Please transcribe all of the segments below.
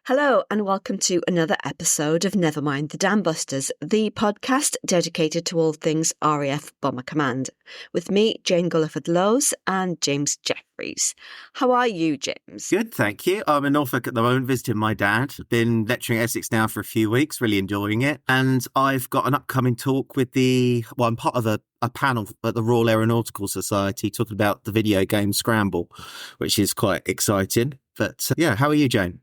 Hello and welcome to another episode of Nevermind the Dambusters, the podcast dedicated to all things RAF Bomber Command, with me, Jane Gulliford-Lowes, and James Jefferies. How are you, James? Good, thank you. I'm in Norfolk at the moment visiting my dad. Been lecturing Essex now for a few weeks, really enjoying it. And I've got an upcoming talk with I'm part of a panel at the Royal Aeronautical Society talking about the video game Scramble, which is quite exciting. But how are you, Jane?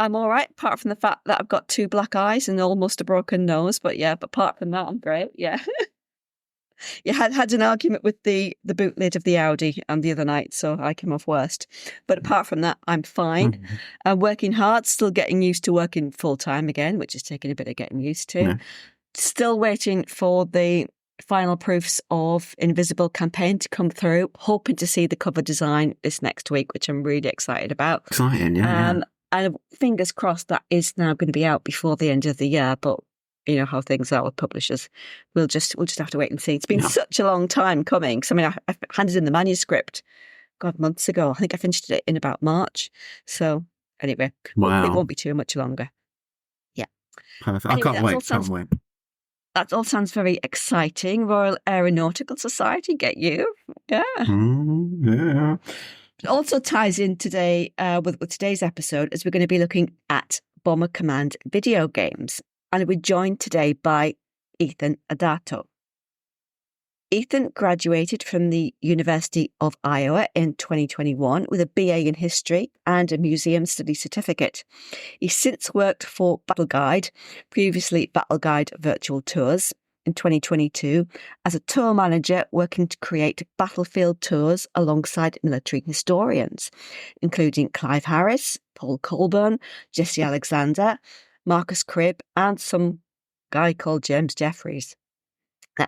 I'm all right, apart from the fact that I've got 2 black eyes and almost a broken nose. But apart from that, I'm great. Yeah. You had an argument with the boot lid of the Audi the other night, so I came off worst. But apart from that, I'm fine. Mm-hmm. I'm working hard, still getting used to working full-time again, which is taking a bit of getting used to. Yeah. Still waiting for the final proofs of Invisible campaign to come through, hoping to see the cover design this next week, which I'm really excited about. Exciting, yeah. And fingers crossed that is now going to be out before the end of the year. But you know how things are with publishers. We'll just have to wait and see. It's been such a long time coming. So, I handed in the manuscript, months ago. I think I finished it in about March. So anyway, wow. It won't be too much longer. Yeah. Perfect. Anyway, I can't wait. That all sounds very exciting. Royal Aeronautical Society, get you. Yeah. Yeah. It also ties in today with today's episode, as we're going to be looking at Bomber Command video games. And we're joined today by Ethan Adato. Ethan graduated from the University of Iowa in 2021 with a BA in History and a Museum Study certificate. He's since worked for Battle Guide, previously Battle Guide Virtual Tours, in 2022 as a tour manager working to create battlefield tours alongside military historians, including Clive Harris, Paul Colburn, Jesse Alexander, Marcus Cribb, and some guy called James Jefferies.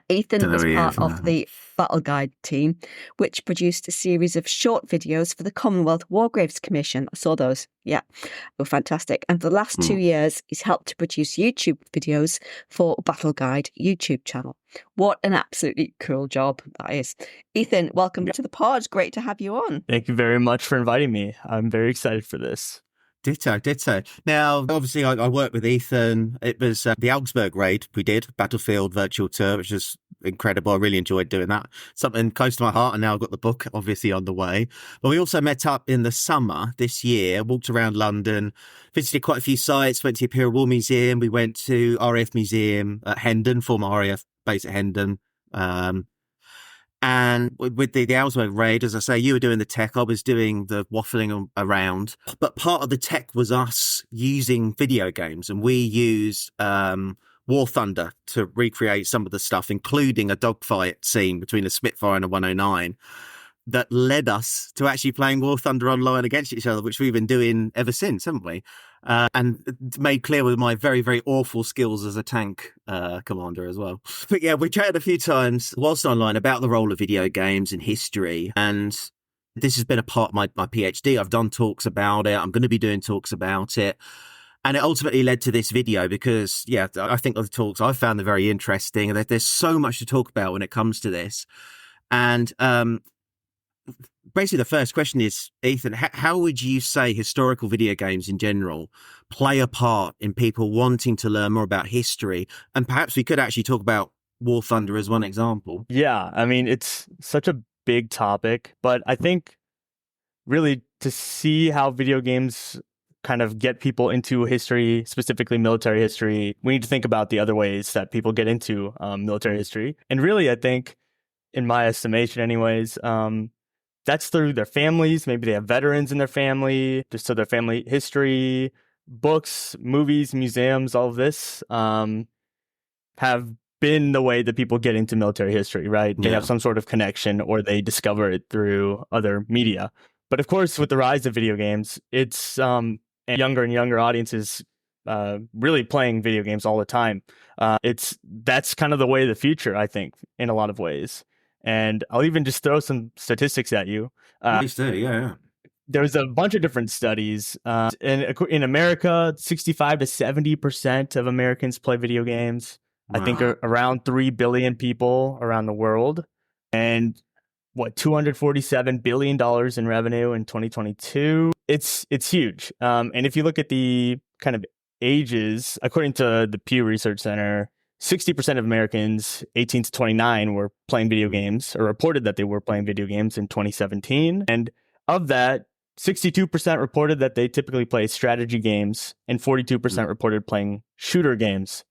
Ethan was part of the Battle Guide team, which produced a series of short videos for the Commonwealth War Graves Commission. I saw those. Yeah, they were fantastic. And for the last 2 years, he's helped to produce YouTube videos for Battle Guide YouTube channel. What an absolutely cool job that is. Ethan, welcome to the pod. Great to have you on. Thank you very much for inviting me. I'm very excited for this. Ditto. Now, obviously, I worked with Ethan. It was the Augsburg raid we did, Battlefield Virtual Tour, which was incredible. I really enjoyed doing that. Something close to my heart, and now I've got the book, obviously, on the way. But we also met up in the summer this year, walked around London, visited quite a few sites, went to the Imperial War Museum. We went to RAF Museum at Hendon, former RAF base at Hendon. And with the Augsburg raid, as I say, you were doing the tech, I was doing the waffling around. But part of the tech was us using video games, and we used War Thunder to recreate some of the stuff, including a dogfight scene between a Spitfire and a 109 that led us to actually playing War Thunder online against each other, which we've been doing ever since, haven't we? And made clear with my very, very awful skills as a tank commander as well. But yeah, we chatted a few times whilst online about the role of video games in history. And this has been a part of my PhD. I've done talks about it. I'm going to be doing talks about it. And it ultimately led to this video because, I think the talks, I found them very interesting. There's so much to talk about when it comes to this. And basically, the first question is, Ethan, how would you say historical video games in general play a part in people wanting to learn more about history? And perhaps we could actually talk about War Thunder as one example. Yeah, it's such a big topic, but I think really to see how video games kind of get people into history, specifically military history, we need to think about the other ways that people get into military history. And really, I think, in my estimation anyways, that's through their families. Maybe they have veterans in their family, just so their family history, books, movies, museums, all of this have been the way that people get into military history, right? They have some sort of connection or they discover it through other media. But of course, with the rise of video games, it's younger and younger audiences really playing video games all the time. That's kind of the way of the future, I think, in a lot of ways. And I'll even just throw some statistics at you. Please do, yeah. There's a bunch of different studies. In America, 65 to 70% of Americans play video games. Wow. I think around 3 billion people around the world. And $247 billion in revenue in 2022. it's huge. And if you look at the kind of ages, according to the Pew Research Center, 60% of Americans 18 to 29 were playing video games, or reported that they were playing video games in 2017. And of that, 62% reported that they typically play strategy games, and 42% reported playing shooter games.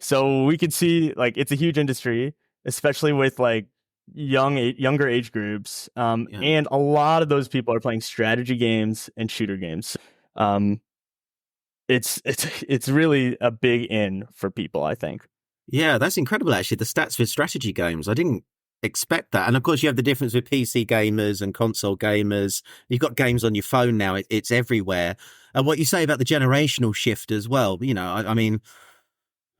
So we could see, like, it's a huge industry, especially with like younger age groups. And a lot of those people are playing strategy games and shooter games. It's really a big in for people, I think. Yeah, that's incredible, actually. The stats with strategy games, I didn't expect that. And of course, you have the difference with PC gamers and console gamers. You've got games on your phone now. It's everywhere. And what you say about the generational shift as well, you know, I mean,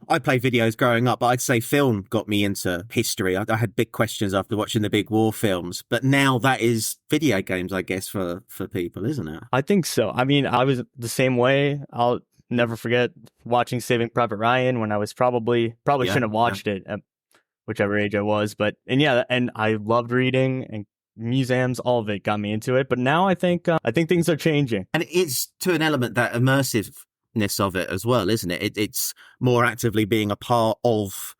I played videos growing up, but I'd say film got me into history. I had big questions after watching the big war films. But now that is video games, I guess, for people, isn't it? I think so. I mean, I was the same way. I'll never forget watching Saving Private Ryan when I was probably shouldn't have watched it at whichever age I was. But and I loved reading, and museums, all of it got me into it. But now I think things are changing. And it's to an element that immersiveness of it as well, isn't it? It's more actively being a part of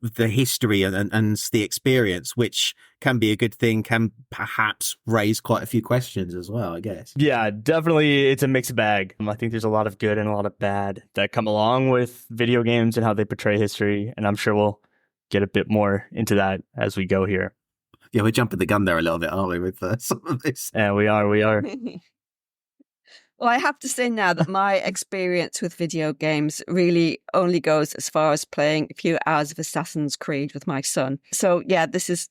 the history and the experience, which can be a good thing, can perhaps raise quite a few questions as well, I guess. Yeah, definitely. It's a mixed bag. I think there's a lot of good and a lot of bad that come along with video games and how they portray history. And I'm sure we'll get a bit more into that as we go here. Yeah, we're jumping the gun there a little bit, aren't we, with some of this? Yeah, we are. Well, I have to say now that my experience with video games really only goes as far as playing a few hours of Assassin's Creed with my son. So, yeah, this is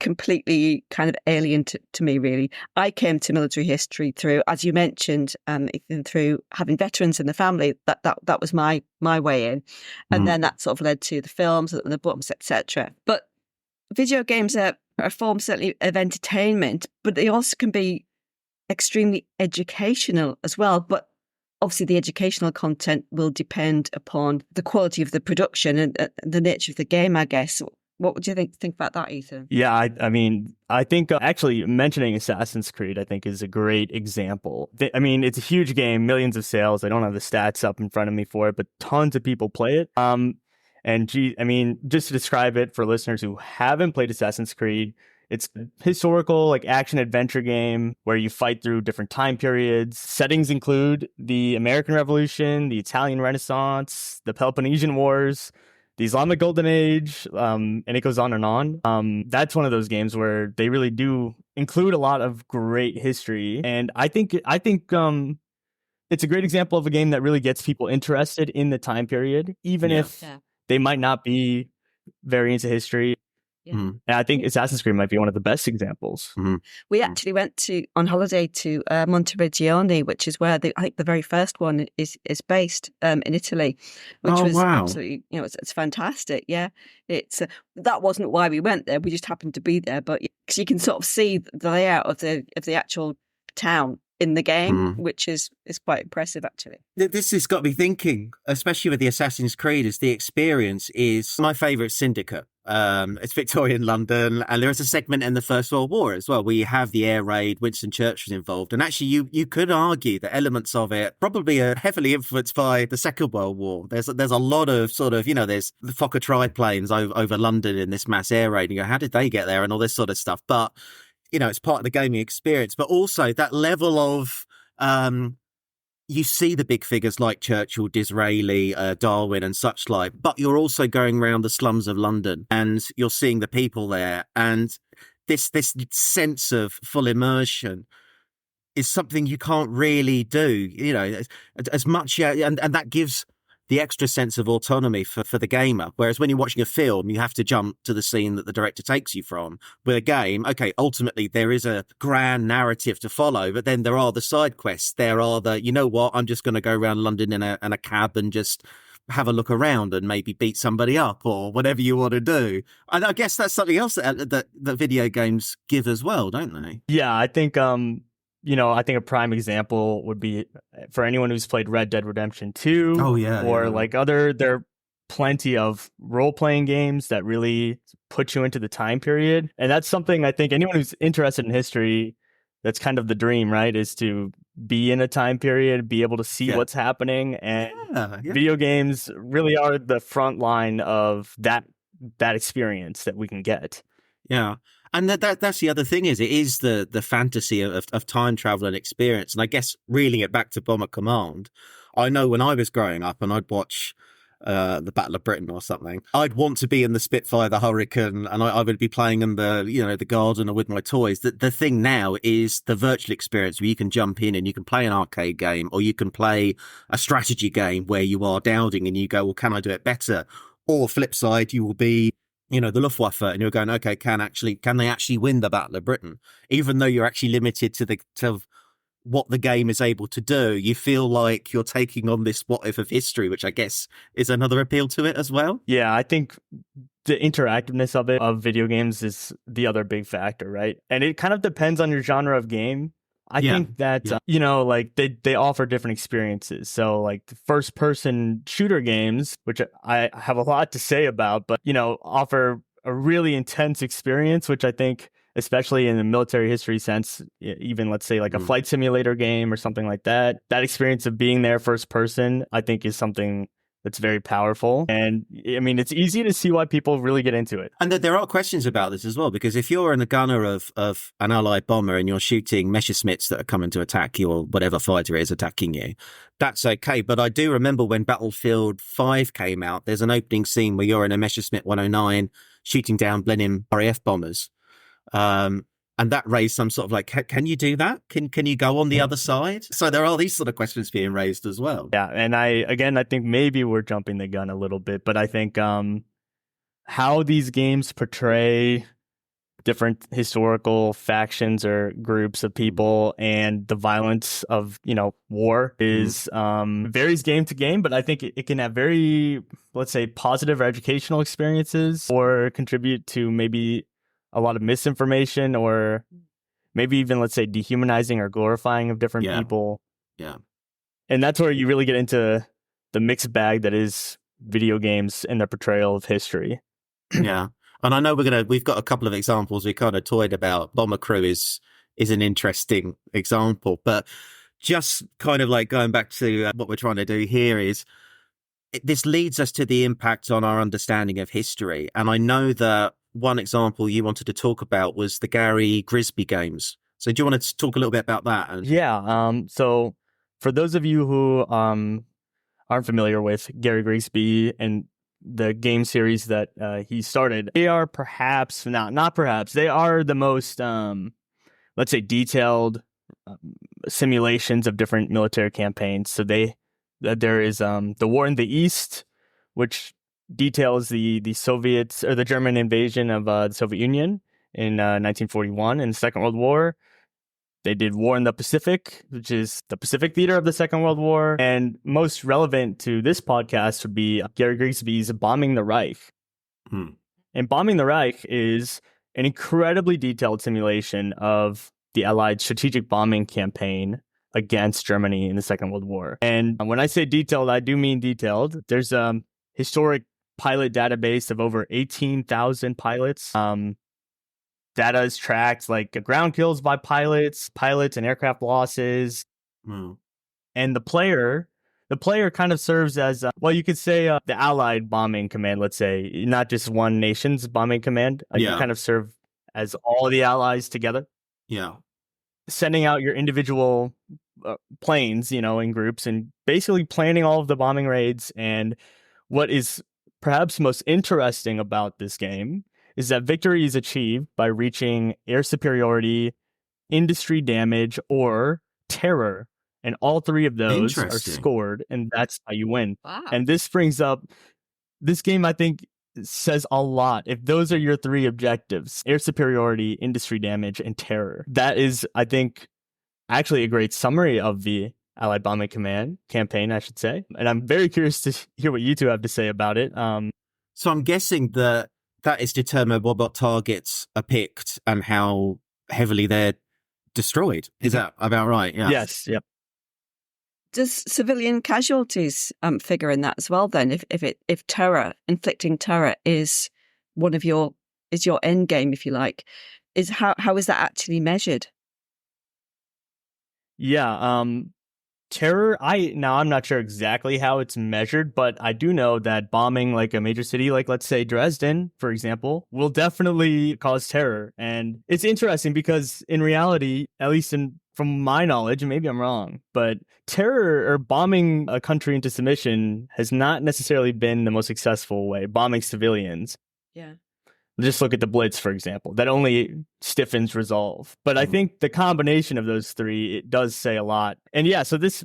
completely kind of alien to me, really. I came to military history through, as you mentioned, Ethan, through having veterans in the family. That was my way in. And then that sort of led to the films and the books, etc. But video games are a form, certainly, of entertainment, but they also can be extremely educational as well. But obviously the educational content will depend upon the quality of the production and the nature of the game, I guess. What would you think about that, Ethan? Yeah, I mean, I think actually mentioning Assassin's Creed, I think, is a great example. I mean, it's a huge game, millions of sales. I don't have the stats up in front of me for it, but tons of people play it. And I mean, just to describe it for listeners who haven't played Assassin's Creed, it's a historical, like, action adventure game where you fight through different time periods. Settings include the American Revolution, the Italian Renaissance, the Peloponnesian Wars, the Islamic Golden Age, and it goes on and on. That's one of those games where they really do include a lot of great history, and I think it's a great example of a game that really gets people interested in the time period, even if they might not be very into history. Yeah. And I think Assassin's Creed might be one of the best examples. We actually went on holiday to Monteriggioni, which is where I think the very first one is based in Italy, which was absolutely, it's fantastic. Yeah, it's that wasn't why we went there. We just happened to be there, but because you can sort of see the layout of the actual town in the game, which is quite impressive, actually. This has got me thinking, especially with the Assassin's Creed, is the experience is my favourite Syndicate. It's Victorian London, and there is a segment in the First World War as well where you have the air raid, Winston Churchill's involved, and actually you could argue that elements of it probably are heavily influenced by the Second World War. There's a lot of sort of, there's the Fokker triplanes over London in this mass air raid, and you go, how did they get there, and all this sort of stuff. But it's part of the gaming experience, but also that level of, you see the big figures like Churchill, Disraeli, Darwin and such like, but you're also going around the slums of London and you're seeing the people there. And this sense of full immersion is something you can't really do, as much. And that gives the extra sense of autonomy for the gamer. Whereas when you're watching a film, you have to jump to the scene that the director takes you from. With a game, okay, ultimately there is a grand narrative to follow, but then there are the side quests. There are I'm just going to go around London in a cab and just have a look around and maybe beat somebody up or whatever you want to do. And I guess that's something else that video games give as well, don't they? Yeah, I think I think a prime example would be for anyone who's played Red Dead Redemption 2. Oh, yeah. Or there are plenty of role-playing games that really put you into the time period. And that's something I think anyone who's interested in history that's kind of the dream, right? Is to be in a time period, be able to see what's happening. And video games really are the front line of that experience that we can get. Yeah. And that's the other thing, is it is the fantasy of time travel and experience. And I guess reeling it back to Bomber Command, I know when I was growing up and I'd watch the Battle of Britain or something, I'd want to be in the Spitfire, the Hurricane, and I would be playing in the garden or with my toys. The thing now is the virtual experience where you can jump in and you can play an arcade game, or you can play a strategy game where you are dowding and you go, well, can I do it better? Or flip side, you will be the Luftwaffe, and you're going, okay, can they actually win the Battle of Britain? Even though you're actually limited to what the game is able to do, you feel like you're taking on this what if of history, which I guess is another appeal to it as well. Yeah, I think the interactiveness of video games is the other big factor, right? And it kind of depends on your genre of game. I think that, like they offer different experiences. So like the first person shooter games, which I have a lot to say about, but, offer a really intense experience, which I think, especially in the military history sense, even let's say like a flight simulator game or something like that, that experience of being there first person, I think is something that's very powerful. And I mean, it's easy to see why people really get into it. And there are questions about this as well, because if you're in a gunner of an Allied bomber and you're shooting Messerschmitts that are coming to attack you, or whatever fighter is attacking you, that's okay. But I do remember when Battlefield 5 came out, there's an opening scene where you're in a Messerschmitt 109 shooting down Blenheim RAF bombers. And that raised some sort of like, can you do that? Can you go on the other side? So there are these sort of questions being raised as well. Yeah, and I think maybe we're jumping the gun a little bit, but I think how these games portray different historical factions or groups of people and the violence of, war is varies game to game, but I think it can have very, let's say, positive or educational experiences, or contribute to maybe a lot of misinformation, or maybe even, let's say, dehumanizing or glorifying of different people. Yeah. And that's where you really get into the mixed bag that is video games and their portrayal of history. Yeah. And I know we've got a couple of examples we kind of toyed about. Bomber Crew is an interesting example, but just kind of like going back to what we're trying to do here is this leads us to the impact on our understanding of history. And I know that one example you wanted to talk about was the Gary Grisby games. So do you want to talk a little bit about that? Yeah. So for those of you who aren't familiar with Gary Grigsby and the game series that he started, they are perhaps, not perhaps, they are the most, let's say, detailed simulations of different military campaigns. So there is the War in the East, which details the Soviets, or the German invasion of the Soviet Union in 1941 in the Second World War. They did War in the Pacific, which is the Pacific theater of the Second World War. And most relevant to this podcast would be Gary Grigsby's Bombing the Reich. And Bombing the Reich is an incredibly detailed simulation of the Allied strategic bombing campaign against Germany in the Second World War. And when I say detailed, I do mean detailed. There's a historic pilot database of over 18,000 pilots. Data is tracked, like ground kills by pilots and aircraft losses. And the player kind of serves as, you could say the Allied bombing command, let's say, not just one nation's bombing command. You kind of serve as all the allies together. Yeah. Sending out your individual planes, in groups, and basically planning all of the bombing raids. And what is perhaps most interesting about this game is that victory is achieved by reaching air superiority, industry damage, or terror. And all three of those are scored, and that's how you win. Wow. And this brings up, this game, I think, says a lot. If those are your three objectives, air superiority, industry damage, and terror, that is, I think, actually a great summary of the Allied Bombing Command campaign, I should say. And I'm very curious to hear what you two have to say about it. So I'm guessing that is determined what targets are picked and how heavily they're destroyed. Is that about right? Yeah. Yes. Yep. Does civilian casualties figure in that as well? Then, if terror, inflicting terror, is one of your end game, if you like, is how is that actually measured? Yeah, terror, I'm not sure exactly how it's measured, but I do know that bombing like a major city, like let's say Dresden, for example, will definitely cause terror. And it's interesting because in reality, at least from my knowledge, and maybe I'm wrong, but terror or bombing a country into submission has not necessarily been the most successful way, bombing civilians. Yeah. Just look at the Blitz, for example. That only stiffens resolve. But I think the combination of those three, it does say a lot. And yeah, so this,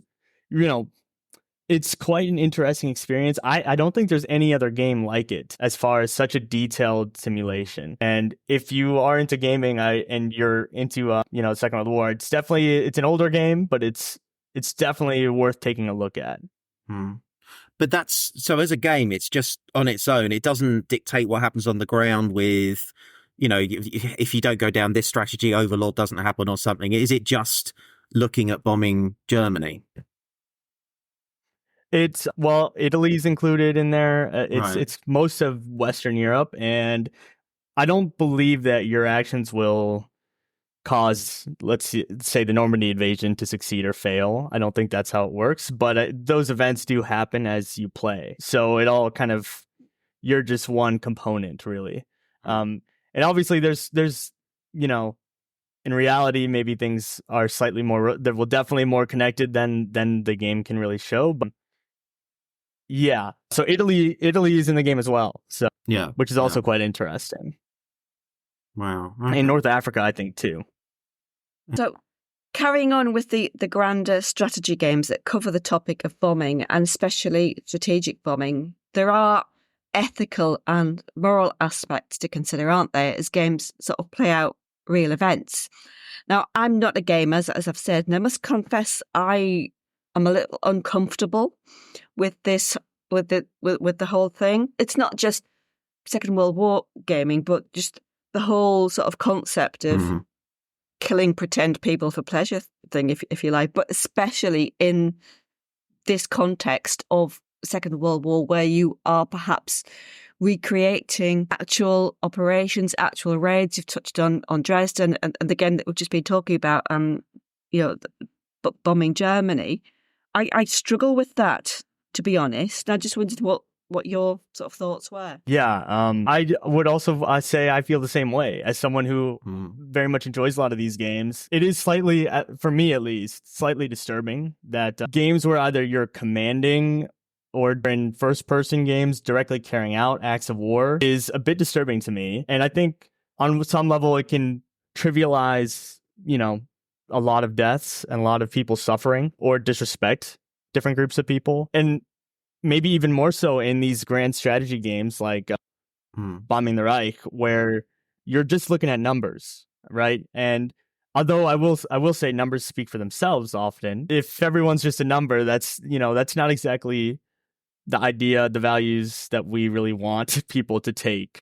it's quite an interesting experience. I don't think there's any other game like it as far as such a detailed simulation. And if you are into gaming and you're into, Second World War, it's an older game, but it's definitely worth taking a look at. But so as a game, it's just on its own. It doesn't dictate what happens on the ground with, if you don't go down this strategy, Overlord doesn't happen or something. Is it just looking at bombing Germany? Italy's included in there. Right. It's most of Western Europe, and I don't believe that your actions will cause, let's say, the Normandy invasion to succeed or fail. I don't think that's how it works, but those events do happen as you play. So it all kind of, you're just one component, really. And obviously there's in reality, maybe things are slightly more, they're definitely more connected than the game can really show. But yeah, so Italy is in the game as well. So yeah, which is also quite interesting. Wow. In North Africa, I think, too. So carrying on with the grander strategy games that cover the topic of bombing, and especially strategic bombing, there are ethical and moral aspects to consider, aren't there, as games sort of play out real events. Now, I'm not a gamer, as I've said, and I must confess I am a little uncomfortable with this, with the whole thing. It's not just Second World War gaming, but just the whole sort of concept of killing pretend people for pleasure thing, if you like, but especially in this context of Second World War, where you are perhaps recreating actual operations, actual raids. You've touched on Dresden, and again that we've just been talking about, bombing Germany. I struggle with that, to be honest. I just wondered what your sort of thoughts were. Yeah, I would also say I feel the same way as someone who very much enjoys a lot of these games. It is slightly, for me at least, slightly disturbing that games where either you're commanding or in first-person games directly carrying out acts of war is a bit disturbing to me. And I think on some level it can trivialize, a lot of deaths and a lot of people suffering or disrespect different groups of people. And maybe even more so in these grand strategy games like Bombing the Reich, where you're just looking at numbers, right? And although I will say numbers speak for themselves often, if everyone's just a number, that's not exactly the idea, the values that we really want people to take.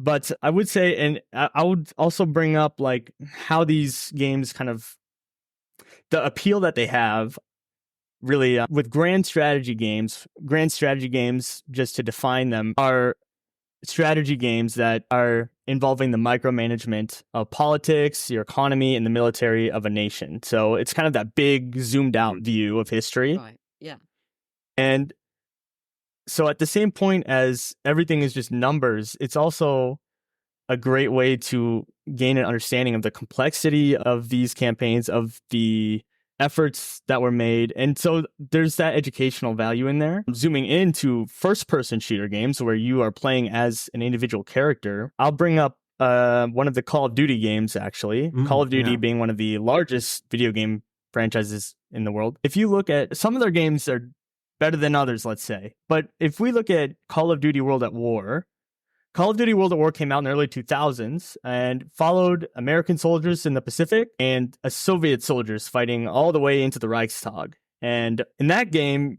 But I would say, and I would also bring up like how these games kind of, the appeal that they have really with grand strategy games, just to define them, are strategy games that are involving the micromanagement of politics, your economy, and the military of a nation. So it's kind of that big zoomed out view of history. Right. Yeah. And so at the same point as everything is just numbers, it's also a great way to gain an understanding of the complexity of these campaigns, of the efforts that were made. And so there's that educational value in there. Zooming into first-person shooter games where you are playing as an individual character, I'll bring up one of the Call of Duty games, actually. Call of Duty being one of the largest video game franchises in the world. If you look at some of their games are better than others, let's say. But if we look at Call of Duty World at War, Call of Duty World at War came out in the early 2000s and followed American soldiers in the Pacific and Soviet soldiers fighting all the way into the Reichstag. And in that game,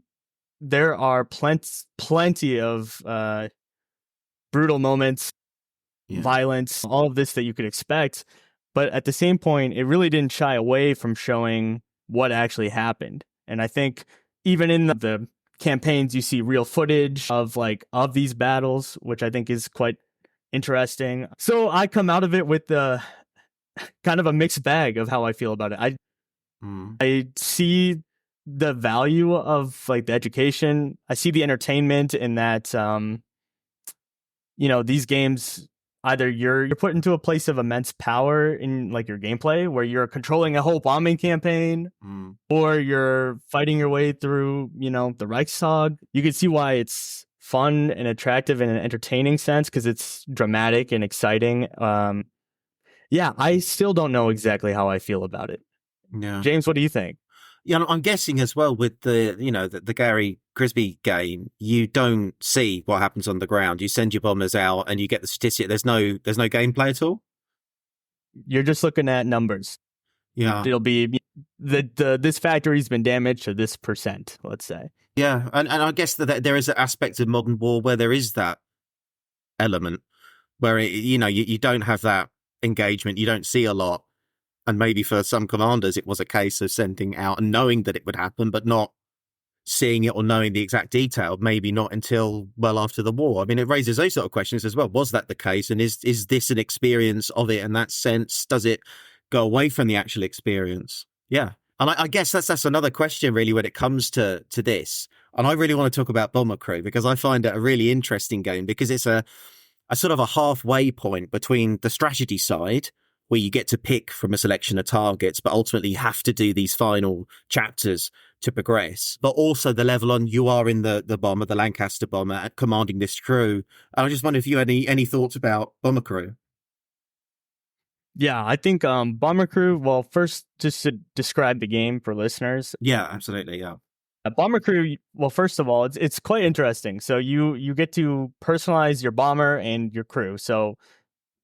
there are plenty of brutal moments, violence, all of this that you could expect. But at the same point, it really didn't shy away from showing what actually happened. And I think even in the campaigns, you see real footage of these battles, which I think is quite interesting. So I come out of it with kind of a mixed bag of how I feel about it. I see the value of like the education. I see the entertainment in that, these games, either you're put into a place of immense power in like your gameplay where you're controlling a whole bombing campaign, or you're fighting your way through, the Reichstag. You can see why it's fun and attractive in an entertaining sense because it's dramatic and exciting. I still don't know exactly how I feel about it. Yeah. James, what do you think? Yeah, I'm guessing as well with the Gary Grisby game, you don't see what happens on the ground. You send your bombers out and you get the statistic. There's no gameplay at all. You're just looking at numbers. Yeah, it'll be this factory's been damaged to this %, let's say. Yeah, and I guess that there is an aspect of modern war where there is that element where you don't have that engagement. You don't see a lot. And maybe for some commanders, it was a case of sending out and knowing that it would happen, but not seeing it or knowing the exact detail, maybe not until well after the war. I mean, it raises those sort of questions as well. Was that the case? And is this an experience of it in that sense? Does it go away from the actual experience? Yeah. And I guess that's another question, really, when it comes to this. And I really want to talk about Bomber Crew because I find it a really interesting game because it's a sort of a halfway point between the strategy side, where you get to pick from a selection of targets, but ultimately you have to do these final chapters to progress. But also the level on you are in the bomber, the Lancaster bomber, commanding this crew. And I just wonder if you had any thoughts about Bomber Crew. Yeah, I think Bomber Crew, well, first, just to describe the game for listeners. Yeah, absolutely, yeah. Bomber Crew, well, first of all, it's quite interesting. So you get to personalize your bomber and your crew. So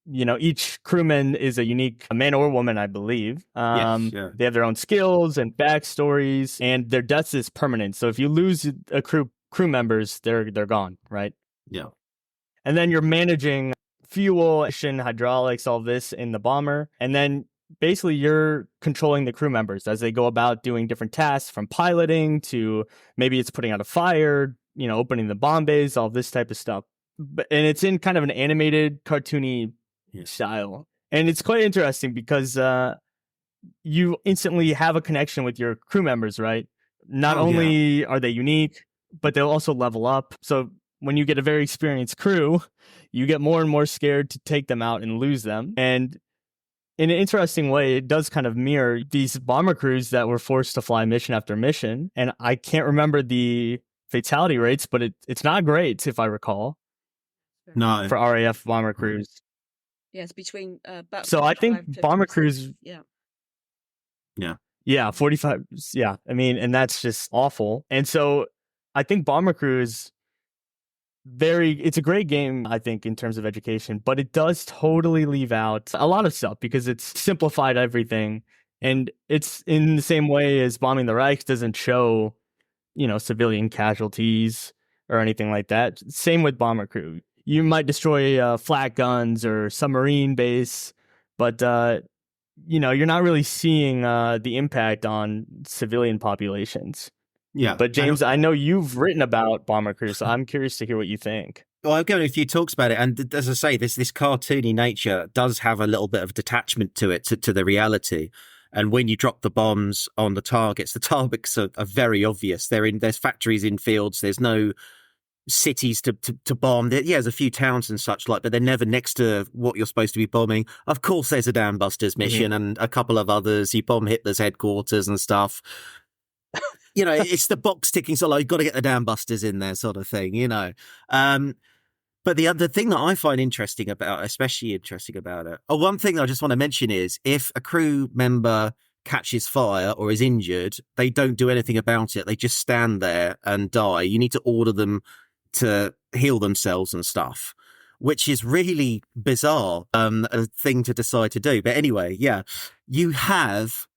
each crewman is a unique man or woman, I believe. Yes, yeah. They have their own skills and backstories, and their death is permanent. So if you lose a crew members, they're gone, right? Yeah. And then you're managing fuel, hydraulics, all this in the bomber, and then basically you're controlling the crew members as they go about doing different tasks, from piloting to maybe it's putting out a fire, opening the bomb bays, all this type of stuff. And it's in kind of an animated, cartoony style. And it's quite interesting because you instantly have a connection with your crew members, right? Not only are they unique, but they'll also level up. So when you get a very experienced crew, you get more and more scared to take them out and lose them. And in an interesting way, it does kind of mirror these bomber crews that were forced to fly mission after mission. And I can't remember the fatality rates, but it's not great, if I recall. No. For RAF bomber crews. Yes, between so I think bomber crews. Yeah, 45. Yeah, I mean, and that's just awful. And so I think Bomber Crew is it's a great game, I think, in terms of education, but it does totally leave out a lot of stuff because it's simplified everything. And it's in the same way as Bombing the Reich doesn't show, civilian casualties or anything like that. Same with Bomber Crew. You might destroy flat guns or submarine base, but you're not really seeing the impact on civilian populations. Yeah. But James, I know you've written about Bomber Crew, so I'm curious to hear what you think. Well, I've given a few talks about it, and as I say, this cartoony nature does have a little bit of detachment to it, to the reality. And when you drop the bombs on the targets are very obvious. There's factories in fields. There's no cities to bomb. There's a few towns and such like, but they're never next to what you're supposed to be bombing. Of course, there's a Dambusters mission and a couple of others. You bomb Hitler's headquarters and stuff. It's the box ticking, so you've got to get the Dambusters in there, sort of thing. But the other thing that I find especially interesting about it, one thing I just want to mention is if a crew member catches fire or is injured, they don't do anything about it. They just stand there and die. You need to order them to heal themselves and stuff, which is really bizarre, a thing to decide to do. But anyway, yeah, you have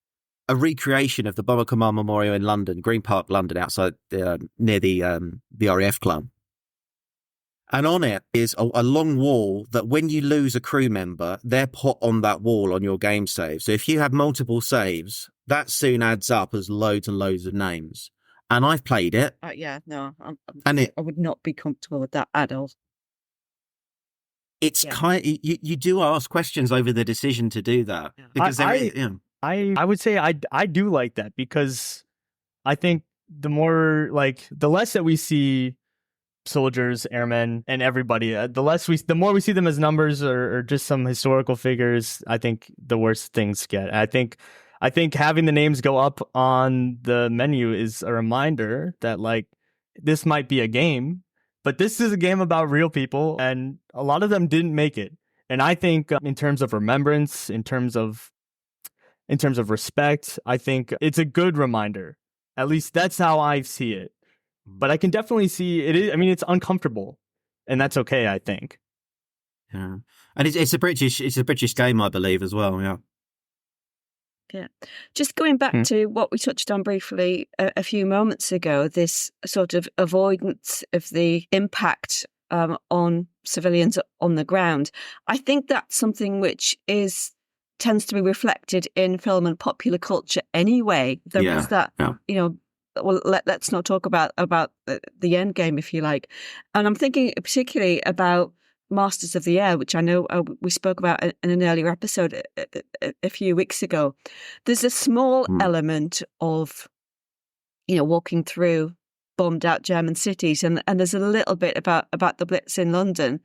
a recreation of the Bomber Command Memorial in London, Green Park, London, outside near the RAF Club. And on it is a long wall that when you lose a crew member, they're put on that wall on your game save. So if you have multiple saves, that soon adds up as loads and loads of names. And I've played it. I would not be comfortable with that at all. It's kind of, you do ask questions over the decision to do that. Because I would say I do like that, because I think the less that we see soldiers, airmen, and everybody, the more we see them as numbers or just some historical figures, I think the worse things get. I think having the names go up on the menu is a reminder that like this might be a game, but this is a game about real people, and a lot of them didn't make it. And I think in terms of remembrance, in terms of respect, I think it's a good reminder. At least that's how I see it. But I can definitely see it is. I mean, it's uncomfortable, and that's okay, I think. Yeah, and it's a British game, I believe, as well. Yeah. Yeah. Just going back to what we touched on briefly a few moments ago, this sort of avoidance of the impact on civilians on the ground. I think that's something which tends to be reflected in film and popular culture anyway. There is that, well, let's not talk about the end game, if you like. And I'm thinking particularly about Masters of the Air, which I know we spoke about in an earlier episode a few weeks ago. There's a small element of, walking through bombed out German cities, and there's a little bit about the Blitz in London.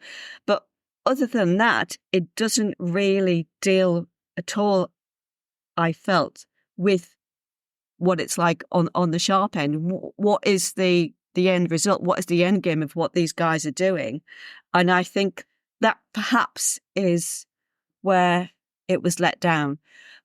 But other than that, it doesn't really deal at all, I felt, with what it's like on the sharp end. What is the end result? What is the end game of what these guys are doing? And I think that perhaps is where it was let down.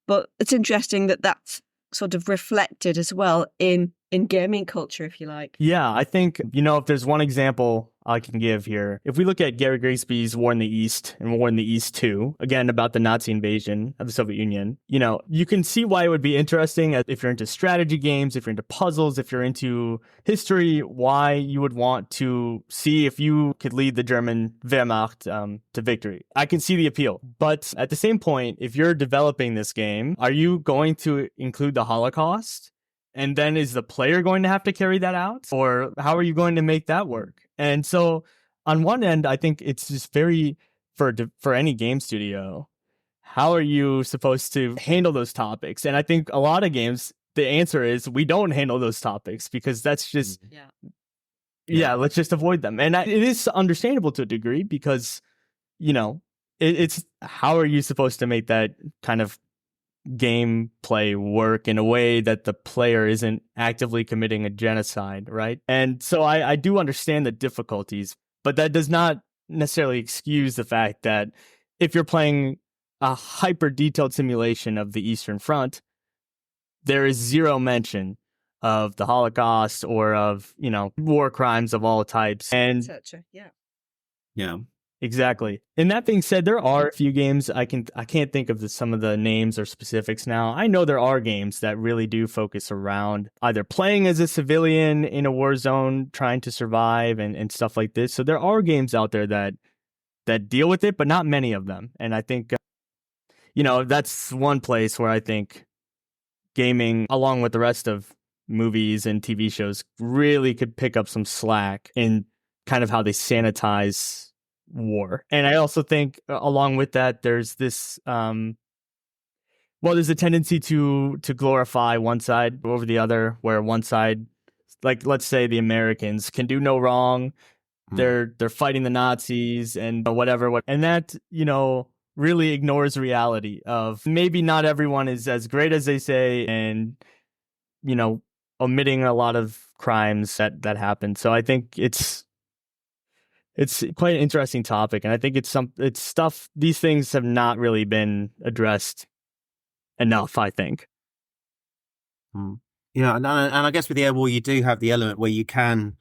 But it's interesting that that's sort of reflected as well in gaming culture, if you like. Yeah, I think, if there's one example I can give here, if we look at Gary Grigsby's War in the East and War in the East 2, again, about the Nazi invasion of the Soviet Union, you can see why it would be interesting if you're into strategy games, if you're into puzzles, if you're into history, why you would want to see if you could lead the German Wehrmacht to victory. I can see the appeal. But at the same point, if you're developing this game, are you going to include the Holocaust? And then is the player going to have to carry that out? Or how are you going to make that work? And so on one end, I think it's just very, for any game studio, how are you supposed to handle those topics? And I think a lot of games, the answer is we don't handle those topics, because that's just, let's just avoid them. And it is understandable to a degree, because, it's how are you supposed to make that kind of gameplay work in a way that the player isn't actively committing a genocide, right? And so I do understand the difficulties, but that does not necessarily excuse the fact that if you're playing a hyper detailed simulation of the Eastern Front, there is zero mention of the Holocaust or of, war crimes of all types. And Yeah. Exactly. And that being said, there are a few games I can't think of some of the names or specifics now. I know there are games that really do focus around either playing as a civilian in a war zone, trying to survive and stuff like this. So there are games out there that deal with it, but not many of them. And I think, that's one place where I think gaming, along with the rest of movies and TV shows, really could pick up some slack in kind of how they sanitize war. And I also think along with that, there's this there's a tendency to glorify one side over the other, where one side, like let's say the Americans, can do no wrong, they're fighting the Nazis and whatever, and that really ignores reality of maybe not everyone is as great as they say, and omitting a lot of crimes that happen. So I think it's quite an interesting topic, and I think it's stuff, these things have not really been addressed enough, I think. Yeah, and I guess with the air war, you do have the element where you can,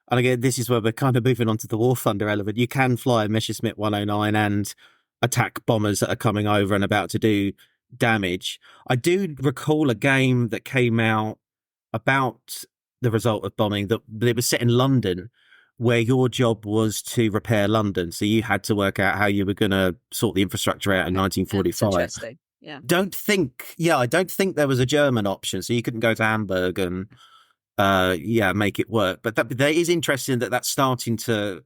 and again, this is where we're kind of moving on to the War Thunder element, you can fly a Messerschmitt 109 and attack bombers that are coming over and about to do damage. I do recall a game that came out about the result of bombing, that it was set in London, where your job was to repair London. So you had to work out how you were going to sort the infrastructure out in 1945. That's interesting. Yeah. I don't think there was a German option. So you couldn't go to Hamburg and, make it work. But that is interesting that that's starting to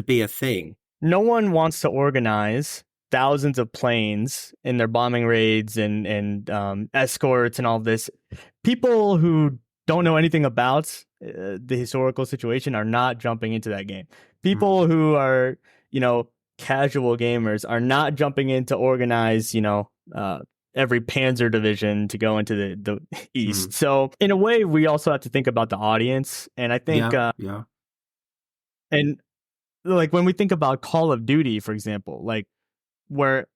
be a thing. No one wants to organize thousands of planes in their bombing raids and escorts and all of this. People who don't know anything about the historical situation are not jumping into that game. People who are, casual gamers are not jumping in to organize, every Panzer division to go into the East. So in a way, we also have to think about the audience. And I think, and like when we think about Call of Duty, for example, like where,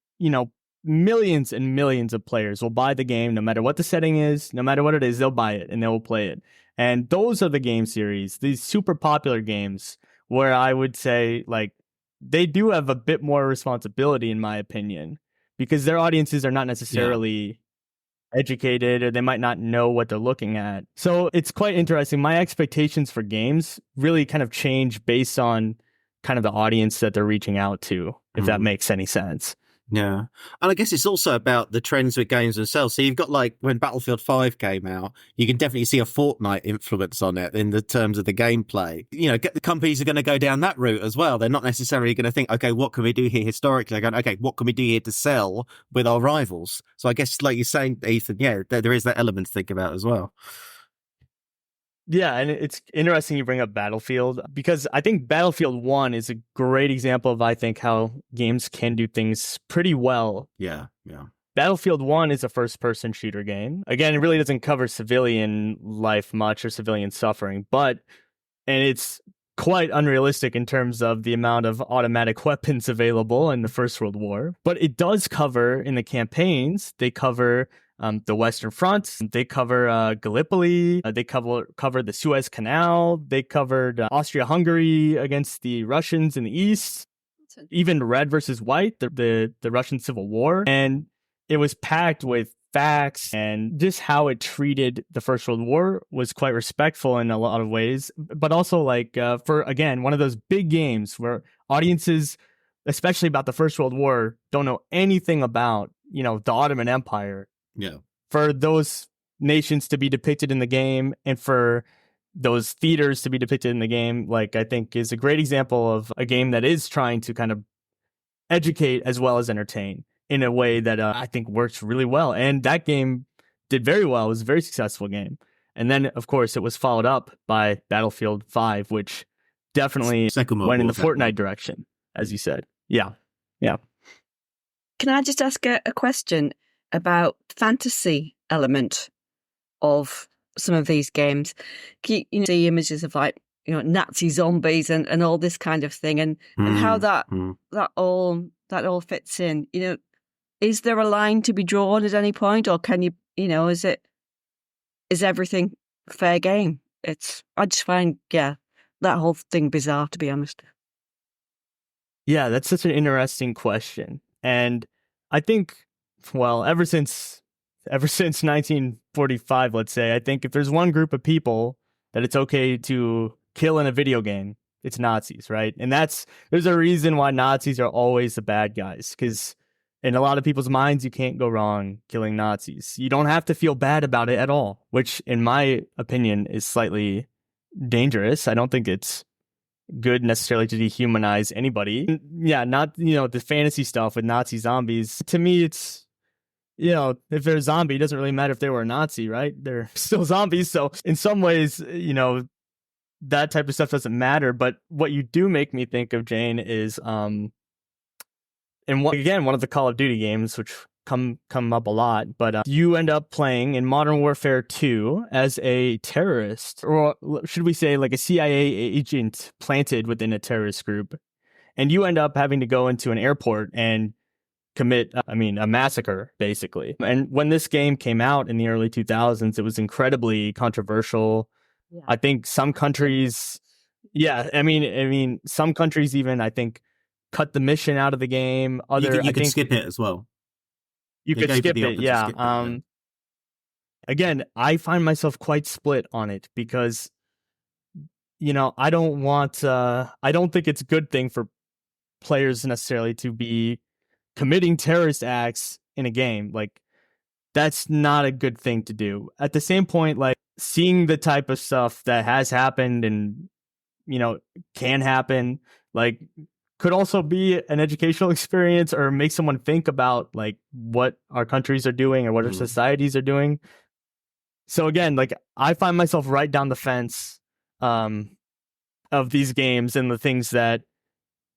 millions and millions of players will buy the game, no matter what the setting is, no matter what it is, they'll buy it and they'll play it. And those are the game series, these super popular games where I would say like they do have a bit more responsibility, in my opinion, because their audiences are not necessarily educated, or they might not know what they're looking at. So it's quite interesting. My expectations for games really kind of change based on kind of the audience that they're reaching out to, if that makes any sense. Yeah. And I guess it's also about the trends with games themselves. So you've got like when Battlefield 5 came out, you can definitely see a Fortnite influence on it in the terms of the gameplay. The companies are going to go down that route as well. They're not necessarily going to think, okay, what can we do here historically? They're going, okay, what can we do here to sell with our rivals? So I guess like you're saying, Ethan, there is that element to think about as well. Yeah, and it's interesting you bring up Battlefield, because I think Battlefield 1 is a great example of, I think, how games can do things pretty well. Yeah. Battlefield 1 is a first-person shooter game. Again, it really doesn't cover civilian life much or civilian suffering, and it's quite unrealistic in terms of the amount of automatic weapons available in the First World War. But it does cover, in the campaigns, they cover the Western Front, they cover Gallipoli, they cover the Suez Canal, they covered Austria-Hungary against the Russians in the East, even Red versus White, the Russian Civil War. And it was packed with facts, and just how it treated the First World War was quite respectful in a lot of ways. But also like for, again, one of those big games where audiences, especially about the First World War, don't know anything about, the Ottoman Empire. Yeah. For those nations to be depicted in the game, and for those theaters to be depicted in the game, like I think is a great example of a game that is trying to kind of educate as well as entertain in a way that I think works really well. And that game did very well. It was a very successful game. And then, of course, it was followed up by Battlefield 5, which definitely went in the Fortnite direction, as you said. Yeah. Can I just ask a question about fantasy element of some of these games? You see images of like Nazi zombies and all this kind of thing, and how that all fits in. Is there a line to be drawn at any point, or can you is everything fair game? I just find that whole thing bizarre, to be honest. Yeah, that's such an interesting question, and I think, well, ever since 1945, let's say, I think if there's one group of people that it's okay to kill in a video game, it's Nazis, right? And there's a reason why Nazis are always the bad guys, because in a lot of people's minds, you can't go wrong killing Nazis. You don't have to feel bad about it at all, which in my opinion is slightly dangerous. I don't think it's good necessarily to dehumanize anybody. Yeah, not, the fantasy stuff with Nazi zombies. To me, it's, if they're a zombie, it doesn't really matter if they were a Nazi, right? They're still zombies. So in some ways, that type of stuff doesn't matter. But what you do make me think of, Jane, is one of the Call of Duty games, which come up a lot, but you end up playing in Modern Warfare 2 as a terrorist, or should we say like a CIA agent planted within a terrorist group, and you end up having to go into an airport and commit, a massacre, basically. And when this game came out in the early 2000s, it was incredibly controversial. Yeah. I think some countries, some countries even, I think, cut the mission out of the game. You can skip it as well. You could skip it, yeah. Again, I find myself quite split on it because, I don't think it's a good thing for players necessarily to be committing terrorist acts in a game. Like, that's not a good thing to do. At the same point, like, seeing the type of stuff that has happened and, can happen, like, could also be an educational experience or make someone think about like what our countries are doing or what our societies are doing. So again, like I find myself right down the fence of these games and the things that,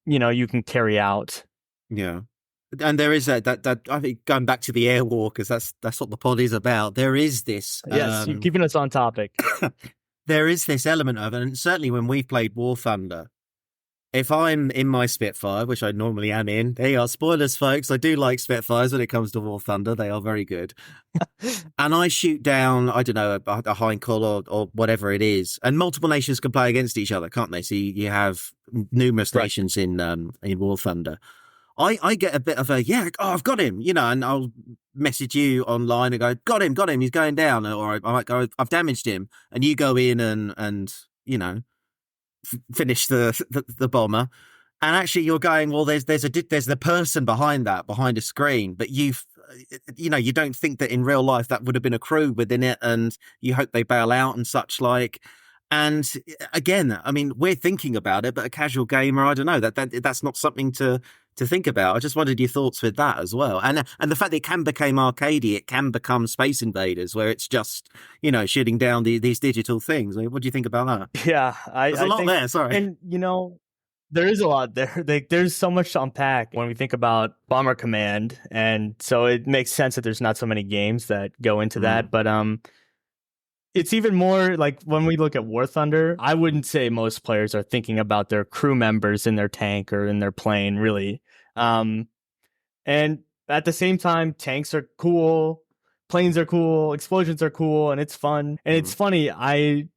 you can carry out. Yeah. And there is that I think, going back to the air war, because that's what the pod is about. There is this. Yes, you're keeping us on topic. There is this element of it, and certainly when we've played War Thunder, if I'm in my Spitfire, which I normally am in, they are spoilers, folks. I do like Spitfires when it comes to War Thunder. They are very good. And I shoot down, I don't know, a Heinkel or whatever it is. And multiple nations can play against each other, can't they? So you have numerous nations in War Thunder. I get a bit of I've got him, and I'll message you online and go, got him, he's going down. Or I might go, I've damaged him. And you go in and finish the bomber, and actually you're going, well, there's the person behind a screen, but you don't think that in real life that would have been a crew within it, and you hope they bail out and such like. And again, I mean, we're thinking about it, but a casual gamer, I don't know, that's not something to think about. I just wondered your thoughts with that as well, and the fact that it can become arcadey, it can become Space Invaders, where it's just shooting down these digital things. I mean, what do you think about that? Yeah, there's a lot there. Sorry, and there is a lot there. There's so much to unpack when we think about Bomber Command, and so it makes sense that there's not so many games that go into that, but it's even more like when we look at War Thunder, I wouldn't say most players are thinking about their crew members in their tank or in their plane, really. And at the same time, tanks are cool, planes are cool, explosions are cool, and it's fun. And it's funny, I've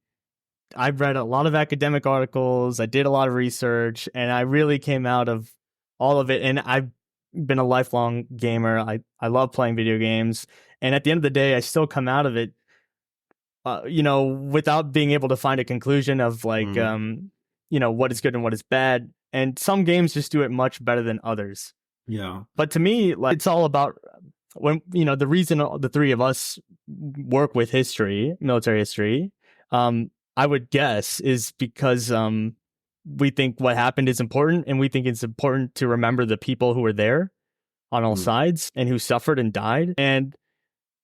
read a lot of academic articles, I did a lot of research, and I really came out of all of it. And I've been a lifelong gamer. I love playing video games. And at the end of the day, I still come out of it without being able to find a conclusion of like, what is good and what is bad. And some games just do it much better than others. Yeah. But to me, like, it's all about when, the reason the three of us work with history, military history, I would guess is because we think what happened is important, and we think it's important to remember the people who were there on all sides and who suffered and died. And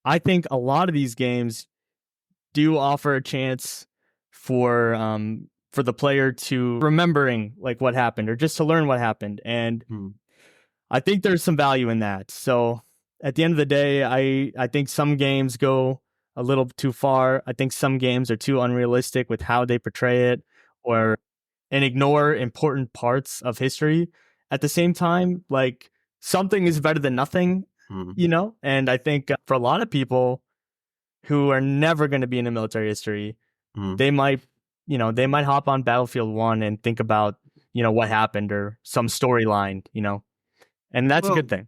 I think a lot of these games do offer a chance for the player to remembering like what happened or just to learn what happened. And I think there's some value in that. So at the end of the day, I think some games go a little too far. I think some games are too unrealistic with how they portray it and ignore important parts of history. At the same time, like something is better than nothing, and I think for a lot of people who are never going to be in a military history, they might hop on Battlefield 1 and think about, what happened or some storyline, and that's a good thing.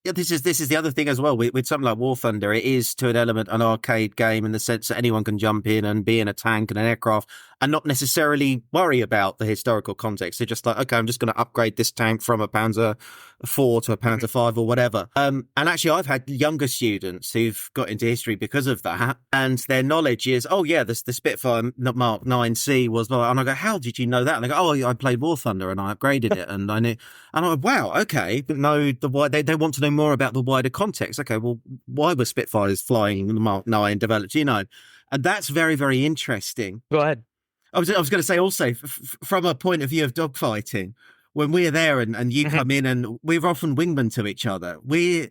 Yeah, this is the other thing as well. With something like War Thunder, it is to an element an arcade game in the sense that anyone can jump in and be in a tank and an aircraft and not necessarily worry about the historical context. They're just like, okay, I'm just going to upgrade this tank from a Panzer IV to a Panzer V or whatever. And actually, I've had younger students who've got into history because of that, and their knowledge is, oh yeah, the Spitfire Mark 9C was, and I go, how did you know that? And they go, oh, I played War Thunder and I upgraded it, and I knew, and I go, wow, okay, but no, they want to know more about the wider context. Okay, well, why were Spitfires flying the Mark 9 developed? And that's very, very interesting. Go ahead. I was going to say also, from a point of view of dogfighting, when we're there and you come in and we're often wingmen to each other, we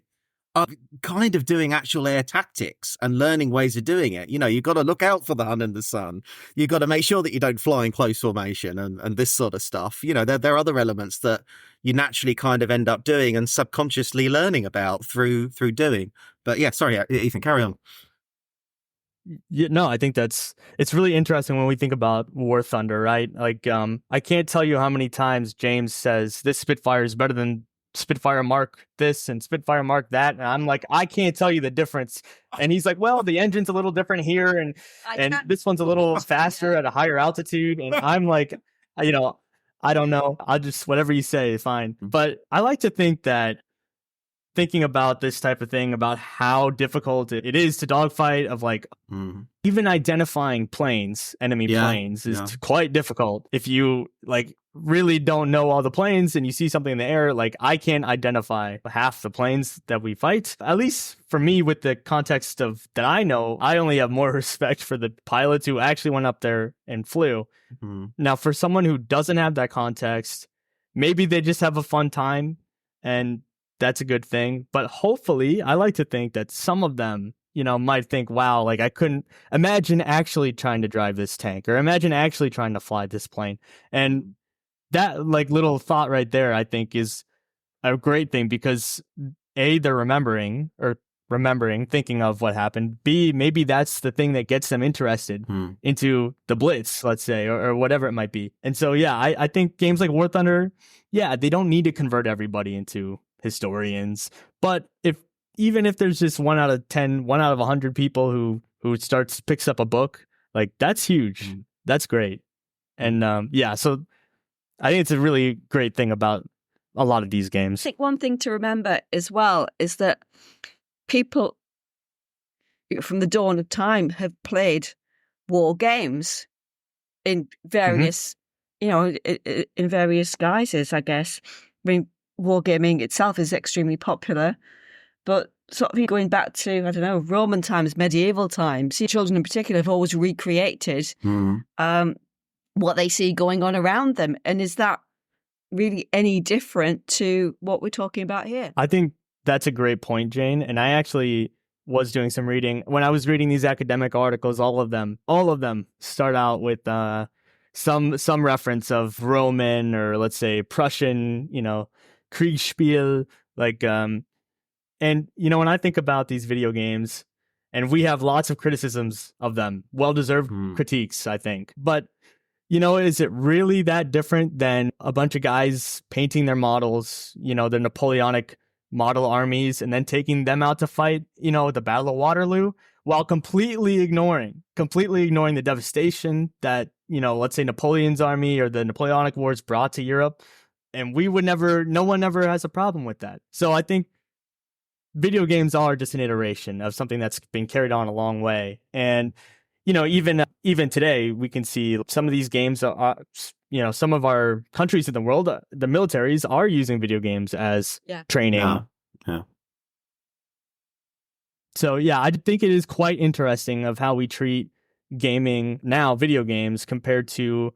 are kind of doing actual air tactics and learning ways of doing it. You've got to look out for the Hun and the Sun. You've got to make sure that you don't fly in close formation and this sort of stuff. There are other elements that you naturally kind of end up doing and subconsciously learning about through doing. But yeah, sorry, Ethan, carry on. Yeah, no, I think it's really interesting when we think about War Thunder, right? Like, I can't tell you how many times James says this Spitfire is better than Spitfire Mark this and Spitfire Mark that, and I'm like, I can't tell you the difference. And he's like, well, the engine's a little different here, and this one's a little faster at a higher altitude. And I'm like, I don't know. I'll just whatever you say, fine. But I like to think that thinking about this type of thing, about how difficult it is to dogfight, of like even identifying planes, enemy planes, is quite difficult. If you like really don't know all the planes and you see something in the air, like I can't identify half the planes that we fight. At least for me, with the context of that I know, I only have more respect for the pilots who actually went up there and flew. Now, for someone who doesn't have that context, maybe they just have a fun time, and that's a good thing. But hopefully, I like to think that some of them, you know, might think, wow, like I couldn't imagine actually trying to drive this tank, or imagine actually trying to fly this plane. And that like little thought right there, I think, is a great thing, because A, they're remembering, thinking of what happened. B, maybe that's the thing that gets them interested into the Blitz, let's say, or whatever it might be. And so, yeah, I think games like War Thunder, they don't need to convert everybody into historians. But even if there's just 1 out of 10, 1 out of 100 people who picks up a book, like that's huge. That's great. And so I think it's a really great thing about a lot of these games. I think one thing to remember as well is that people from the dawn of time have played war games in various, in various guises, I guess. I mean, wargaming itself is extremely popular, but sort of going back to, I don't know, Roman times, medieval times, children in particular have always recreated what they see going on around them. And is that really any different to what we're talking about here? I think that's a great point, Jane. And I actually was doing some reading. When I was reading these academic articles, all of them start out with some reference of Roman, or let's say Prussian, Kriegspiel, like, and, when I think about these video games, and we have lots of criticisms of them, well-deserved critiques, I think. But, is it really that different than a bunch of guys painting their models, their Napoleonic model armies, and then taking them out to fight, the Battle of Waterloo, while completely ignoring the devastation that, let's say Napoleon's army or the Napoleonic Wars brought to Europe? And no one ever has a problem with that. So I think video games are just an iteration of something that's been carried on a long way. And, even today, we can see some of these games are, some of our countries in the world, the militaries are using video games as training. Yeah. So, I think it is quite interesting of how we treat gaming now, video games, compared to,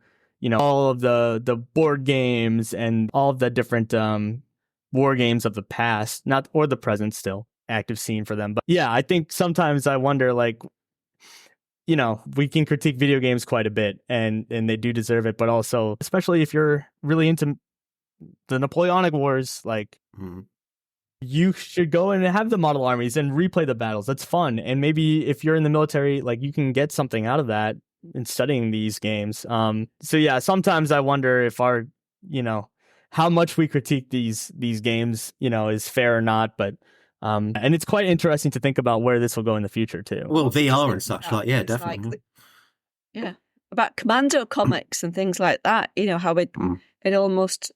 all of the board games and all of the different war games of the past, or the present still active scene for them. But I think sometimes I wonder, like, we can critique video games quite a bit, and they do deserve it. But also, especially if you're really into the Napoleonic Wars, like, you should go and have the model armies and replay the battles. That's fun. And maybe if you're in the military, like, you can get something out of that in studying these games. Sometimes I wonder if our, how much we critique these games, is fair or not. But and it's quite interesting to think about where this will go in the future too. Well, VR and such, definitely. About commando comics and things like that. How it almost,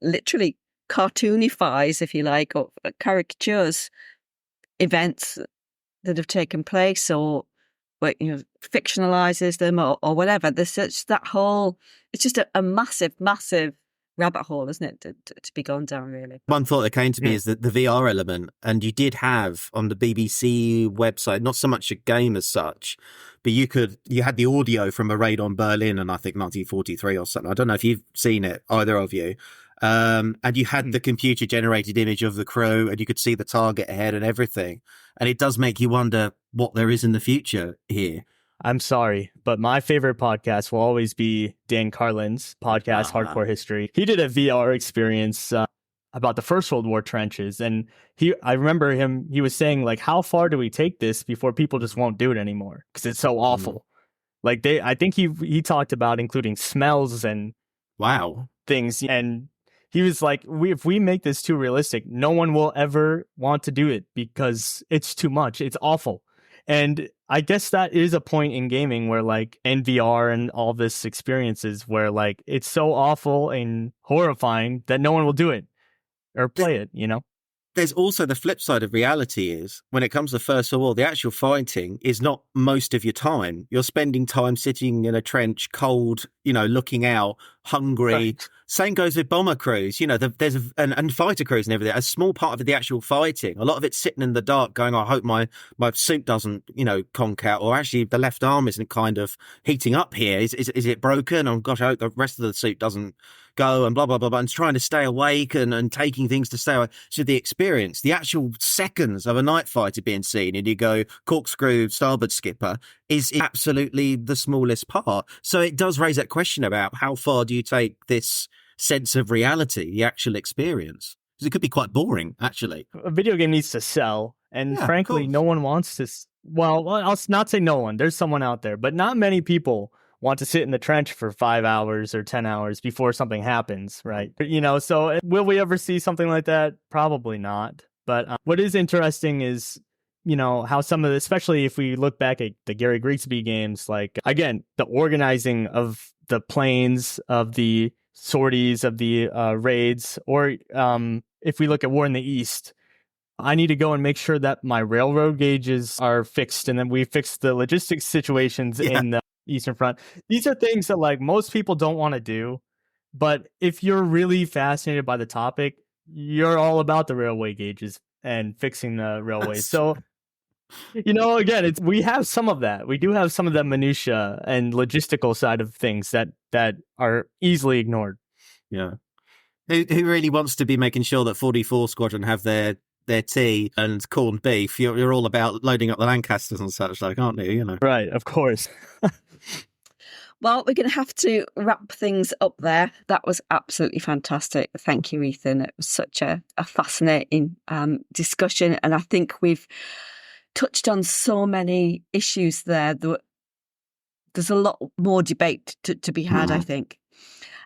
literally cartoonifies, if you like, or caricatures events that have taken place, or fictionalizes them, or whatever. There's such that whole. It's just a massive rabbit hole, isn't it, to be gone down, really. One thought that came to me is that the VR element, and you did have on the BBC website, not so much a game as such, but you had the audio from a raid on Berlin in, I think, 1943 or something. I don't know if you've seen it, either of you. And you had the computer generated image of the crew, and you could see the target ahead and everything. And it does make you wonder what there is in the future here. I'm sorry, but my favorite podcast will always be Dan Carlin's podcast, Hardcore History. He did a VR experience about the First World War trenches. And I remember he was saying, like, how far do we take this before people just won't do it anymore? Because it's so awful. Like, I think he talked about including smells and things. And he was like, if we make this too realistic, no one will ever want to do it because it's too much. It's awful. And I guess that is a point in gaming where, like, in VR and all this experiences where, like, it's so awful and horrifying that no one will do it or play it, there's also the flip side of reality is when it comes to First World War, the actual fighting is not most of your time. You're spending time sitting in a trench, cold, looking out, hungry. Right. Same goes with bomber crews. And fighter crews and everything. A small part of the actual fighting, a lot of it's sitting in the dark going, I hope my suit doesn't, conk out, or actually the left arm isn't kind of heating up here. Is it broken? Oh gosh, I hope the rest of the suit doesn't go, and blah, blah, blah, blah, and trying to stay awake and taking things to stay awake. So the experience, the actual seconds of a night fighter being seen, and you go corkscrew, starboard skipper, is absolutely the smallest part. So it does raise that question about how far do you take this sense of reality, the actual experience? Because it could be quite boring, actually. A video game needs to sell, and Yeah, frankly, no one wants to. Well, I'll not say no one. There's someone out there, but not many people want to sit in the trench for 5 hours or 10 hours before something happens, right? So will we ever see something like that? Probably not. But what is interesting is, how some of the, especially if we look back at the Gary Grigsby games, like, again, the organizing of the planes, of the sorties, of the raids, or if we look at War in the East, I need to go and make sure that my railroad gauges are fixed, and then we fix the logistics situations in the Eastern Front. These are things that like most people don't want to do, but if you're really fascinated by the topic, you're all about the railway gauges and fixing the railways. So, again, we have some of that. We do have some of that minutia and logistical side of things that are easily ignored. Yeah. Who really wants to be making sure that 44 Squadron have their tea and corned beef? You're all about loading up the Lancasters and such, like, aren't you? Right, of course. Well, we're going to have to wrap things up there. That was absolutely fantastic. Thank you, Ethan. It was such a fascinating discussion. And I think we've touched on so many issues there. There's a lot more debate to be had, I think.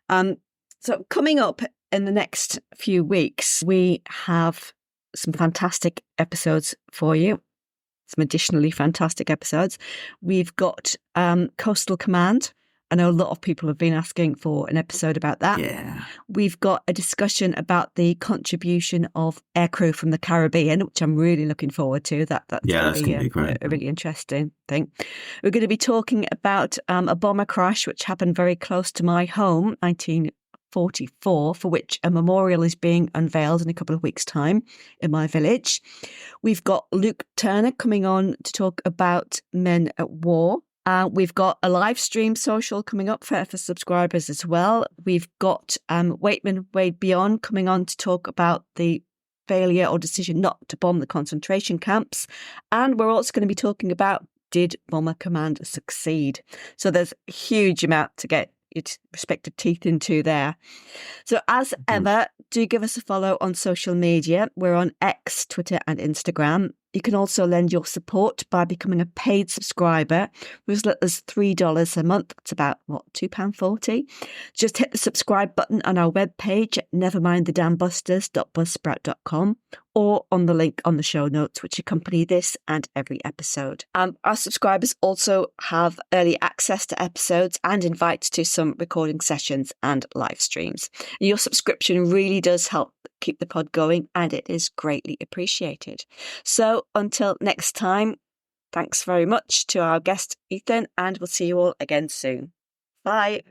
So coming up in the next few weeks, we have some fantastic episodes for you. Some additionally fantastic episodes. We've got Coastal Command. I know a lot of people have been asking for an episode about that. Yeah. We've got a discussion about the contribution of aircrew from the Caribbean, which I'm really looking forward to. That's going to be great. A really interesting thing. We're going to be talking about a bomber crash, which happened very close to my home, 1944, for which a memorial is being unveiled in a couple of weeks' time in my village. We've got Luke Turner coming on to talk about men at war. We've got a live stream social coming up for subscribers as well. We've got Waitman Wade Beyond coming on to talk about the failure or decision not to bomb the concentration camps. And we're also going to be talking about, did Bomber Command succeed? So there's a huge amount to get its respective teeth into there. So as ever, do give us a follow on social media. We're on X, Twitter and Instagram. You can also lend your support by becoming a paid subscriber for as little as $3 a month. That's about, £2.40. Just hit the subscribe button on our webpage at nevermindthedambusters.buzzsprout.com or on the link on the show notes which accompany this and every episode. Our subscribers also have early access to episodes and invites to some recording sessions and live streams. Your subscription really does help keep the pod going, and it is greatly appreciated. So until next time, thanks very much to our guest Ethan, and we'll see you all again soon. Bye.